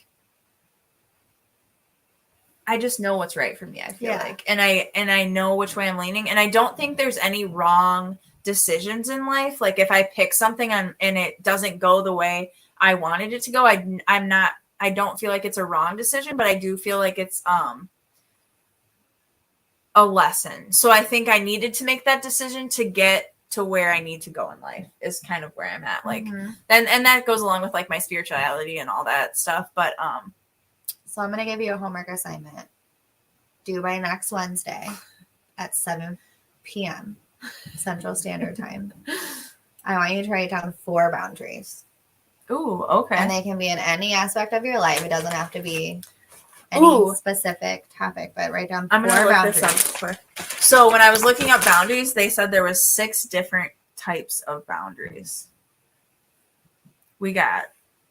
I just know what's right for me, I feel like. And I know which way I'm leaning. And I don't think there's any wrong decisions in life. Like, if I pick something and it doesn't go the way I wanted it to go, I don't feel like it's a wrong decision, but I do feel like it's a lesson. So I think I needed to make that decision to get to where I need to go in life is kind of where I'm at. Like, Mhm. and that goes along with like my spirituality and all that stuff. But So I'm going to give you a homework assignment due by next Wednesday at 7 p.m. Central Standard Time. I want you to write down 4 boundaries. ooh, okay. And they can be in any aspect of your life. It doesn't have to be any specific topic, but write down 4 I'm gonna look boundaries. this up quick. So when I was looking up boundaries, they said there was 6 different types of boundaries. We got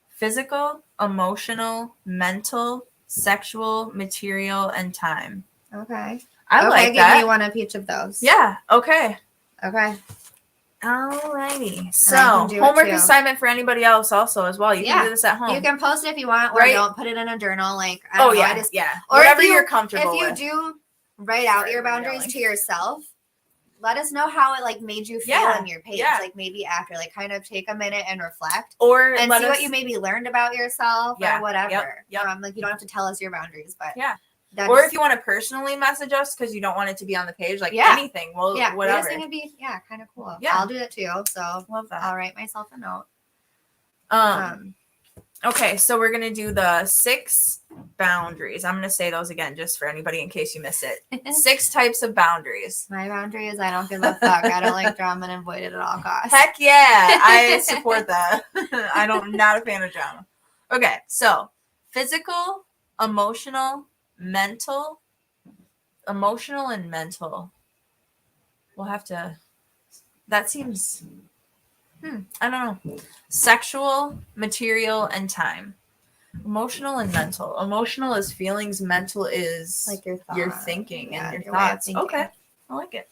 physical, emotional, mental, sexual, material, and time. Okay. I like give that. me one of each of those. Yeah. Okay. Okay. Alrighty. So can do it homework too. assignment for anybody else also as well. You can do this at home. You can post it if you want, or Right? don't put it in a journal. Like, I don't know. yeah, I just, yeah. or Whatever if you, you're comfortable if you with. do write out Sorry, your we're boundaries yelling. to yourself, let us know how it like made you feel Yeah, in your page. yeah. Like maybe after, like kind of take a minute and reflect. Or And let see us, what you maybe learned about yourself Yeah, or whatever. yep. Like you don't have to tell us your boundaries, but Yeah. that Or just- if you want to personally message us because you don't want it to be on the page, like Yeah. anything, well, yeah, we just whatever. think it'd be kind of cool. Yeah. I'll do it too. So Love that. I'll write myself a note. Okay, so we're gonna do the 6 boundaries. I'm gonna say those again just for anybody in case you miss it. 6 types of boundaries. My boundary is I don't give a fuck. I don't like drama and avoid it at all costs. Heck yeah, I support that. Not a fan of drama. Okay, so physical, emotional, mental, and mental. We'll have to. That seems. I don't know. Sexual, material, and time. Emotional and mental. Emotional is feelings. Mental is Like your your thought. thinking Yeah, and your your way of thoughts. thinking. Okay, I like it.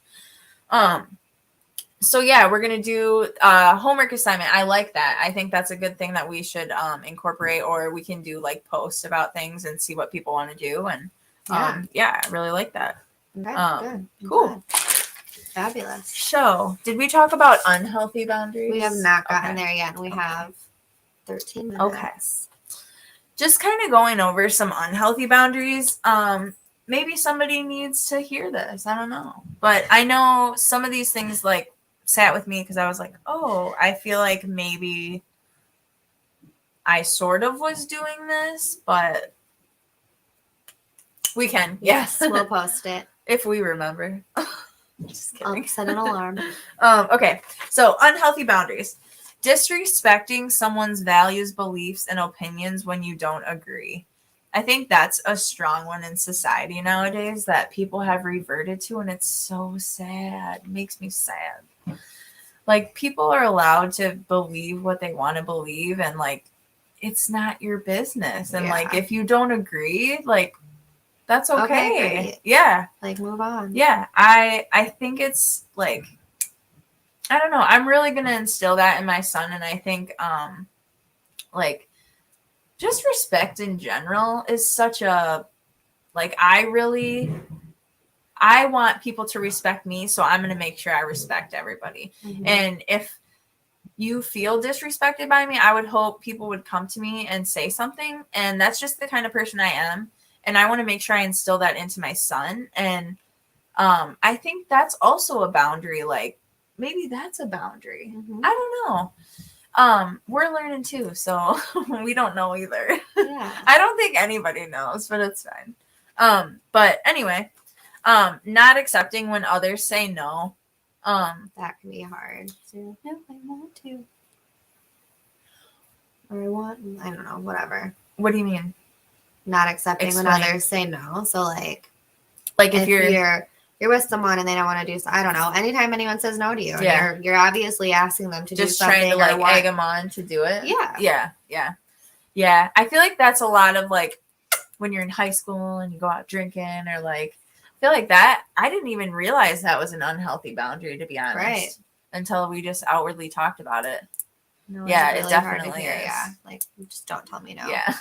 So yeah, we're gonna do homework assignment. I like that. I think that's a good thing that we should incorporate, or we can do like posts about things and see what people want to do. And yeah, I really like that. Okay, good. Cool. Good. Fabulous. So, did we talk about unhealthy boundaries? We have not gotten there yet, and we have 13 minutes. Okay. Just kind of going over some unhealthy boundaries. Maybe somebody needs to hear this. I don't know. But I know some of these things like sat with me because I was like, oh, I feel like maybe I sort of was doing this, but we can. Yes, we'll post it. If we remember. Just kidding. I'll set an alarm. Okay, so unhealthy boundaries. Disrespecting someone's values, beliefs, and opinions when you don't agree. I think that's a strong one in society nowadays that people have reverted to, and it's so sad. It makes me sad. Like, people are allowed to believe what they want to believe, and like, it's not your business. And like, if you don't agree, like, that's okay. Yeah. Like, move on. Yeah. I think it's like, I don't know. I'm really going to instill that in my son. And I think, like, just respect in general is such a, like, I want people to respect me. So I'm going to make sure I respect everybody. Mm-hmm. And if you feel disrespected by me, I would hope people would come to me and say something. And that's just the kind of person I am. And I want to make sure I instill that into my son. And I think that's also a boundary. Like, maybe that's a boundary. Mm-hmm. I don't know. We're learning too, so we don't know either. Yeah. I don't think anybody knows, but it's fine. But anyway, not accepting when others say no. That can be hard. So, no, I want to. Or I don't know, whatever. What do you mean? Not accepting when others say no. So like if you're with someone and they don't want to do so, I don't know. Anytime anyone says no to you, and you're obviously asking them to do just something, trying to like egg them on to do it. Yeah. I feel like that's a lot of like when you're in high school and you go out drinking, or like, I feel like that. I didn't even realize that was an unhealthy boundary, to be honest, right? Until we just outwardly talked about it. No, yeah, really it definitely is. Yeah, like, just don't tell me no. Yeah.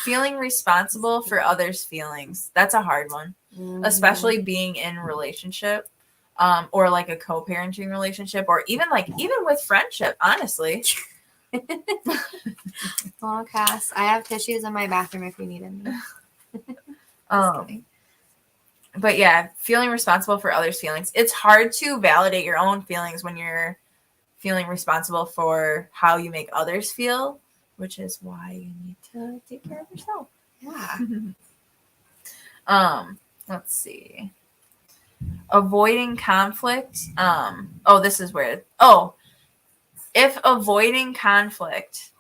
Feeling responsible for others' feelings. That's a hard one, especially being in a relationship, or like a co-parenting relationship, or even with friendship, honestly. Well, Cass, I have tissues in my bathroom if you need any. but yeah, feeling responsible for others' feelings. It's hard to validate your own feelings when you're feeling responsible for how you make others feel, which is why you need to take care of yourself. Yeah. Let's see. Avoiding conflict. This is weird. If avoiding conflict.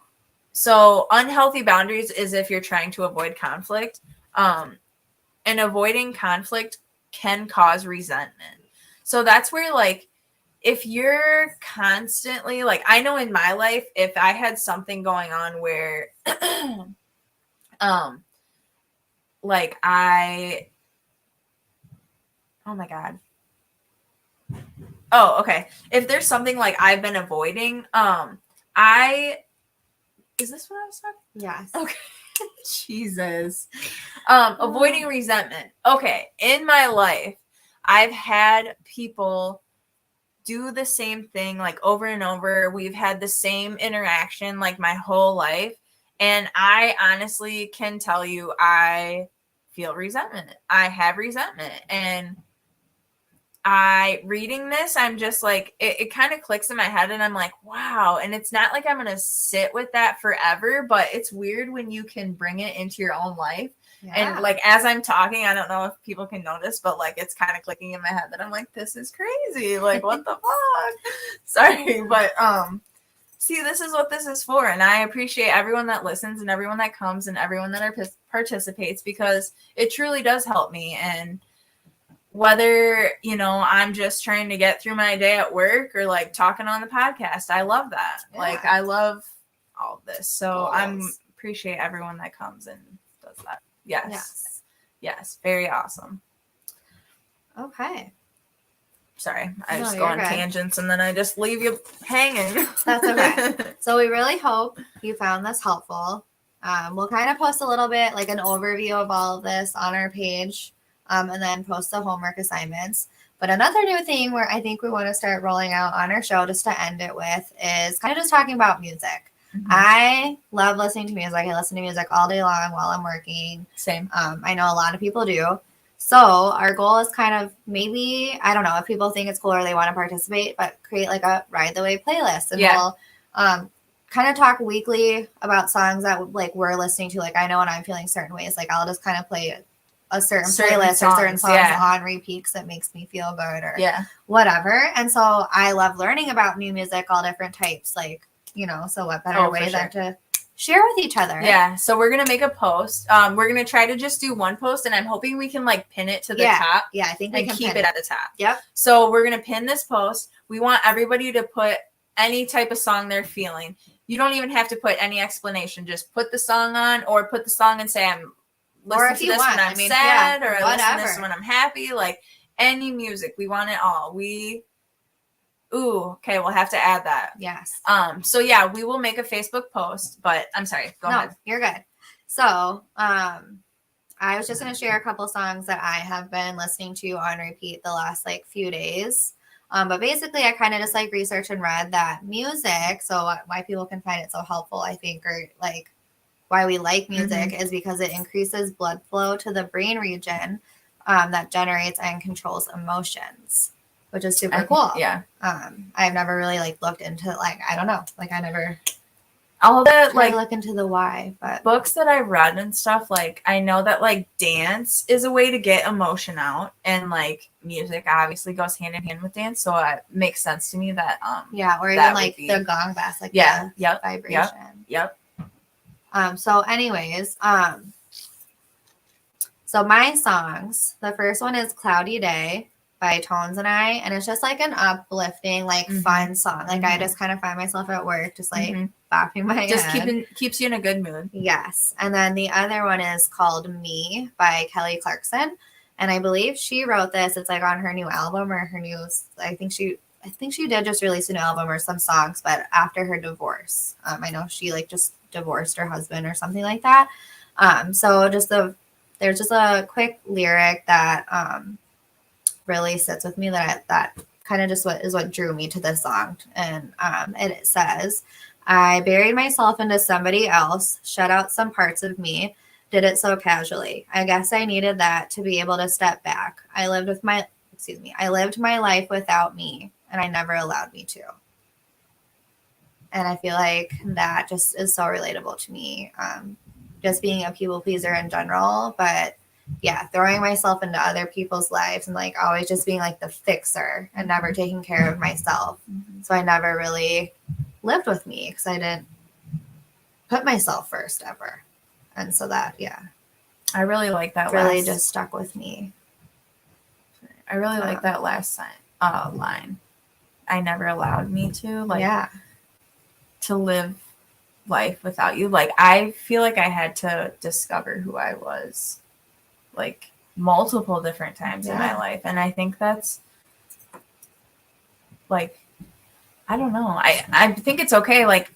So unhealthy boundaries is if you're trying to avoid conflict. And avoiding conflict can cause resentment. So that's where, like, if you're constantly, like, I know in my life, if I had something going on where, like, oh my God. Oh, okay. If there's something like I've been avoiding, is this what I was talking? Yes. Okay. Jesus. Avoiding resentment. Okay. In my life, I've had people do the same thing like over and over. We've had the same interaction like my whole life. And I honestly can tell you I feel resentment. I have resentment. And reading this, I'm just like, it kind of clicks in my head and I'm like, wow. And it's not like I'm going to sit with that forever, but it's weird when you can bring it into your own life. Yeah. And like, as I'm talking, I don't know if people can notice, but like, it's kind of clicking in my head that I'm like, this is crazy. Like, what the fuck? Sorry. But, see, this is what this is for. And I appreciate everyone that listens and everyone that comes and everyone that participates, because it truly does help me. And whether, I'm just trying to get through my day at work or like talking on the podcast, I love that. Yeah. Like, I love all of this. So I appreciate everyone that comes and does that. Yes. Very awesome. Okay. Sorry. I just go on tangents and then I just leave you hanging. That's okay. So we really hope you found this helpful. We'll kind of post a little bit like an overview of all of this on our page. And then post the homework assignments. But another new thing where I think we want to start rolling out on our show, just to end it with, is kind of just talking about music. Mm-hmm. I love listening to music. I listen to music all day long while I'm working. Same. I know a lot of people do. So our goal is kind of maybe, I don't know if people think it's cool or they want to participate, but create like a Ride the Wave playlist. And we'll kind of talk weekly about songs that like we're listening to. Like I know when I'm feeling certain ways, like I'll just kind of play a certain playlist or certain songs on repeat because it makes me feel good or whatever. And so I love learning about new music, all different types, like, so what better way than to share with each other. Yeah. So we're going to make a post. We're going to try to just do one post and I'm hoping we can like pin it to the top. Yeah. I think we can keep it at the top. Yep. So we're going to pin this post. We want everybody to put any type of song they're feeling. You don't even have to put any explanation. Just put the song on or put the song and say, I'm listen to this when I'm sad or I listen to this when I'm happy. Like any music. We want it all. Okay, we'll have to add that. Yes. So yeah, we will make a Facebook post, but I'm sorry. Go ahead. You're good. So, I was just going to share a couple songs that I have been listening to on repeat the last like few days. But basically I kind of just like researched and read that music. So why people can find it so helpful, I think, or like why we like music is because it increases blood flow to the brain region that generates and controls emotions, which is super cool. Yeah. I've never really like looked into like, I don't know, like I never all that like look into the why, but books that I read and stuff, like I know that like dance is a way to get emotion out and like music obviously goes hand in hand with dance. So it makes sense to me that or even like the gong bass, like the vibration. Yep. So anyways, so my songs, the first one is Cloudy Day by Tones and I, and it's just like an uplifting, like fun song. Like I just kind of find myself at work, just like bopping my head. Keeps you in a good mood. Yes. And then the other one is called Me by Kelly Clarkson. And I believe she wrote this. It's like on her new album or her new, I think she did just release a new album or some songs, but after her divorce. I know she like just divorced her husband or something like that. So there's just a quick lyric that really sits with me that kind of just what drew me to this song. And it says, I buried myself into somebody else, shut out some parts of me, did it so casually. I guess I needed that to be able to step back. I lived my life without me, and I never allowed me to. And I feel like that just is so relatable to me. Just being a people pleaser in general, but yeah, throwing myself into other people's lives and like always just being like the fixer and never taking care of myself. So I never really lived with me because I didn't put myself first ever. And so that, yeah. I really like that really just stuck with me. I really like that last line. I never allowed me to. Like, yeah. To live life without you. Like, I feel like I had to discover who I was, like, multiple different times in my life. And I think that's, like, I don't know. I think it's okay. Like,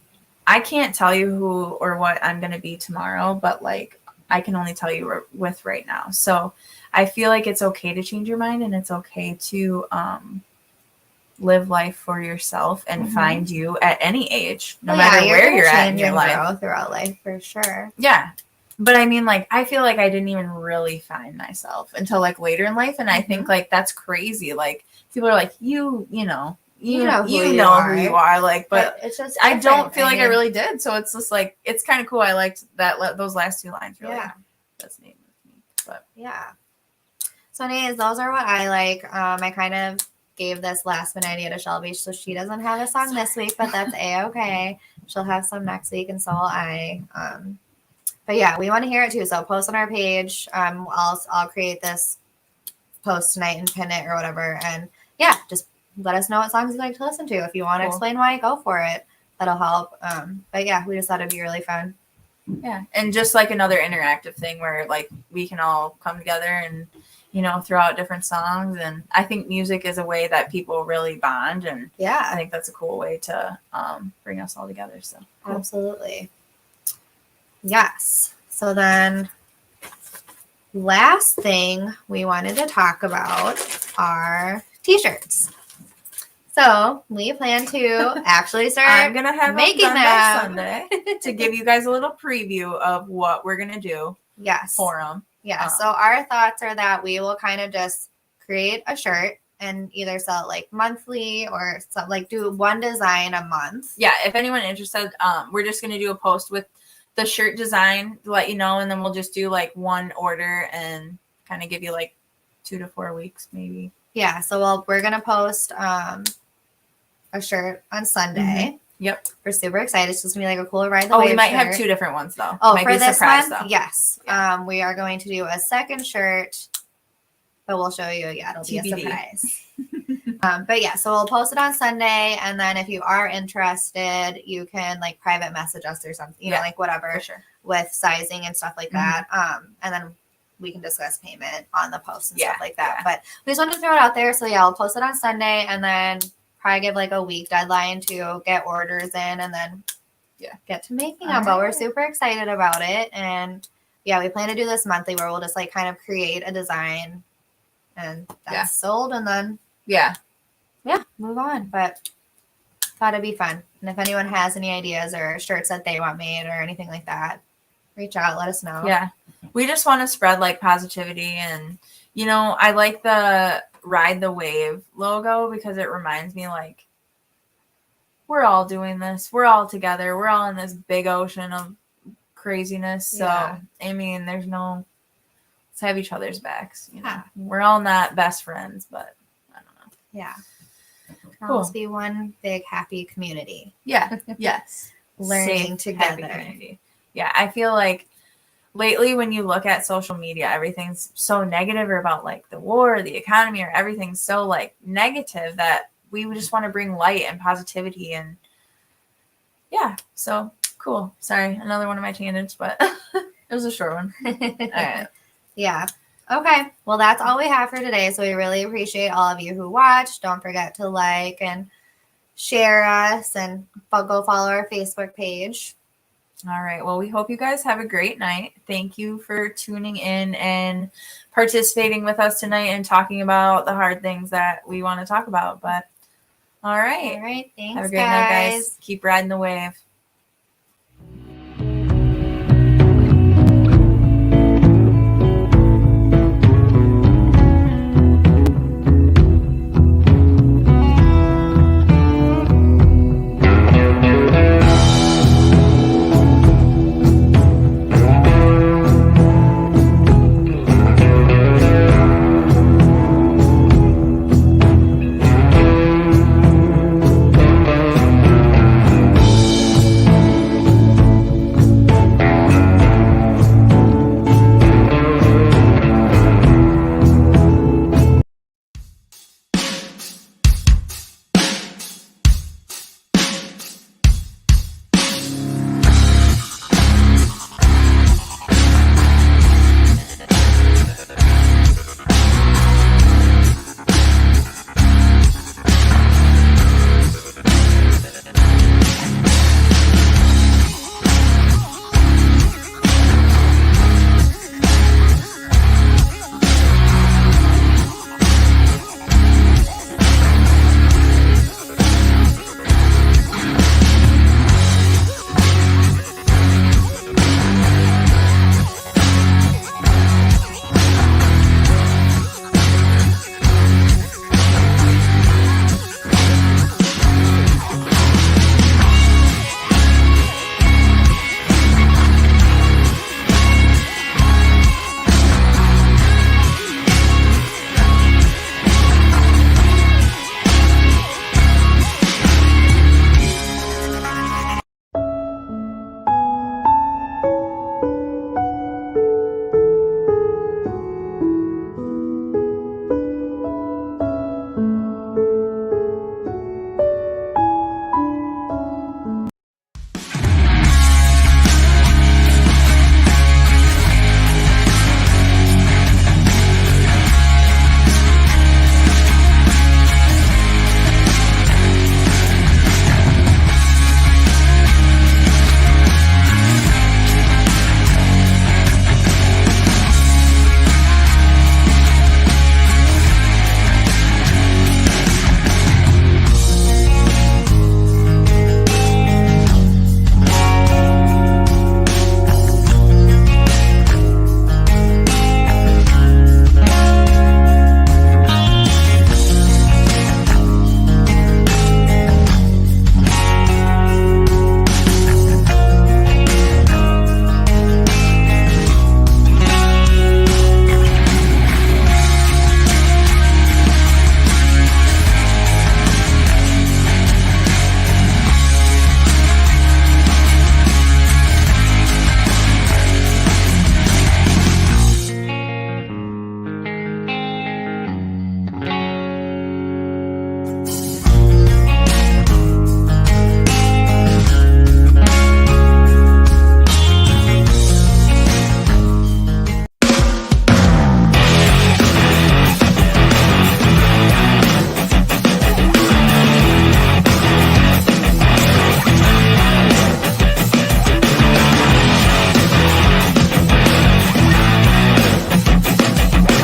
I can't tell you who or what I'm going to be tomorrow, but, like, I can only tell you with right now. So I feel like it's okay to change your mind, and it's okay to live life for yourself and find you at any age, no matter where you're at in your life. Throughout life, for sure. Yeah. But I mean, like, I feel like I didn't even really find myself until like later in life. And I think like that's crazy. Like, people are like, you know who you are. Like, but it's just I don't feel like I really did. So it's just like, it's kind of cool. I liked those last two lines. Really. Yeah. That's neat with me. But yeah. So anyways, those are what I like. I kind of gave this last minute idea to Shelby, so she doesn't have a song this week, but that's a-okay. She'll have some next week, and so will I. But yeah, we want to hear it too. So post on our page. I'll create this post tonight and pin it or whatever. And yeah, just let us know what songs you'd like to listen to. If you want to explain why, go for it. That'll help. But yeah, we just thought it'd be really fun. Yeah, and just like another interactive thing where like we can all come together and, you know, throw out different songs. And I think music is a way that people really bond. And yeah, I think that's a cool way to bring us all together. So cool. Absolutely. Yes. So then last thing we wanted to talk about are t-shirts. So we plan to actually start I'm gonna have making them Sunday to give you guys a little preview of what we're gonna do. Yes. For them. Yeah. So our thoughts are that we will kind of just create a shirt and either sell it like monthly or like do one design a month. Yeah. If anyone interested, we're just gonna do a post with the shirt design to let you know, and then we'll just do like one order and kind of give you like 2 to 4 weeks maybe. Yeah. So we're gonna post a shirt on Sunday. Mm-hmm. Yep. We're super excited. It's just gonna be like a cool ride the wave we might shirt. have 2 different ones though. Oh, might for be a this surprise, month, though. yes. Yeah. We are going to do a second shirt, but we'll show you. Yeah, it'll TBD. Be a surprise. But yeah, so we'll post it on Sunday, and then if you are interested, you can like private message us or something, you know, like whatever, for sure, with sizing and stuff like that. And then we can discuss payment on the post and stuff like that. Yeah. But we just wanted to throw it out there. So yeah, I'll post it on Sunday, and then probably give like a week deadline to get orders in, and then get to making them. But we're super excited about it. And yeah, we plan to do this monthly where we'll just like kind of create a design and that's sold, and then move on. But thought it'd be fun. And if anyone has any ideas or shirts that they want made or anything like that, reach out, let us know. Yeah. We just want to spread like positivity, and you know, I like the Ride the Wave logo because it reminds me like we're all doing this. We're all together. We're all in this big ocean of craziness. So, I mean, let's have each other's backs. You know, we're all not best friends, but I don't know. Yeah. Cool. Let's be one big happy community. Yeah. Yes. Learning together. Community. Yeah. I feel like lately when you look at social media, everything's so negative about like the war, the economy, or everything's so like negative that we just want to bring light and positivity. And so cool. Sorry, another one of my tangents, but it was a short one. All right. Yeah. Okay. Well, that's all we have for today. So we really appreciate all of you who watched. Don't forget to like and share us, and go follow our Facebook page. All right. Well, we hope you guys have a great night. Thank you for tuning in and participating with us tonight and talking about the hard things that we want to talk about. But all right. All right. Thanks, have a great night, guys. Keep riding the wave.